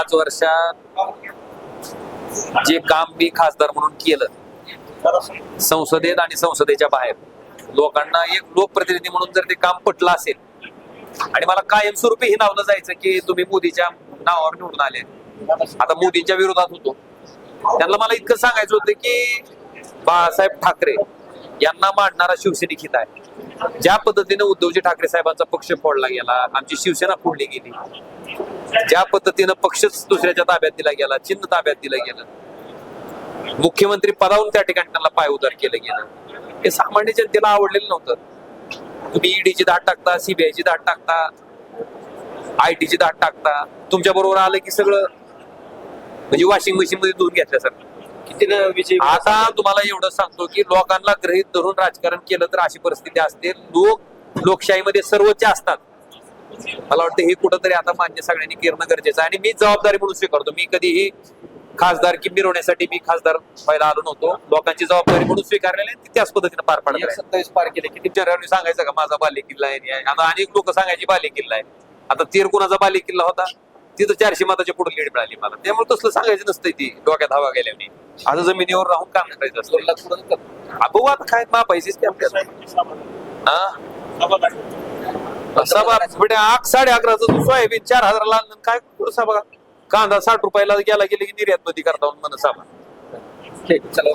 5 वर्षात जे काम मी खासदार म्हणून केलं संसदेत आणि संसदेच्या बाहेर, लोकांना एक लोकप्रतिनिधी म्हणून जर ते काम पटलं असेल आणि मला कायमस्वरूपी हे नावलं जायचं की तुम्ही मोदीच्या नावावर निवडून आले, आता मोदींच्या विरोधात होतो, त्यांना मला इतकं सांगायचं होतं की बाळासाहेब ठाकरे यांना मांडणारा शिवसैनिक हित आहे. ज्या पद्धतीने उद्धवजी ठाकरे साहेबांचा पक्ष फोडला गेला, आमची शिवसेना फोडली गेली, ज्या पद्धतीनं पक्षच दुसऱ्याच्या ताब्यात दिला गेला, चिन्ह ताब्यात दिलं गेलं, मुख्यमंत्री पदावरून त्या ठिकाणी त्यांना पायउतार केलं गेलं, हे सामान्य जनतेला आवडलेलं नव्हतं. तुम्ही ईडीची धाड टाकता, सीबीआयची धाड टाकता, आयटीची धाड टाकता, तुमच्या बरोबर आलं की सगळं म्हणजे वॉशिंग मशीन मध्ये धुवून घेतल्यासारखं. आता तुम्हाला एवढं सांगतो की लोकांना गृहीत धरून राजकारण केलं तर अशी परिस्थिती असते. लोकशाहीमध्ये सर्वोच्च असतात. मला वाटतं हे कुठंतरी आता मान्य सगळ्यांनी करणं गरजेचं आहे आणि मी जबाबदारी म्हणून स्वीकारतो. मी कधीही खासदार की मिरवण्यासाठी मी खासदार व्हायला आलो नव्हतो. लोकांची जबाबदारी म्हणून स्वीकारलेली आहे, त्याच पद्धतीने पार पाडत 27 पार केले. किती चेहऱ्यावर सांगायचं का माझा बाले किल्ला आहे. आता अनेक लोक सांगायचे बाले किल्ला आहे. आता तेर कुणाचा बाले किल्ला होता, तिथं 400 मताच्या पुढे लीड मिळाली मला. त्यामुळे तसलं सांगायचं नसतं, ती डोक्यात हवा गेल्याने. आता जमिनीवर राहून काम करायचं असतं. बघू आता काय मापायचीच ते आपल्याला. सभा 11:30 सोयाबीन 4000 ला काय सभा, कांदा 60 रुपयाला गेला गेले की निर्यात मध्ये करता म्हणून सभा. ठीक, चला.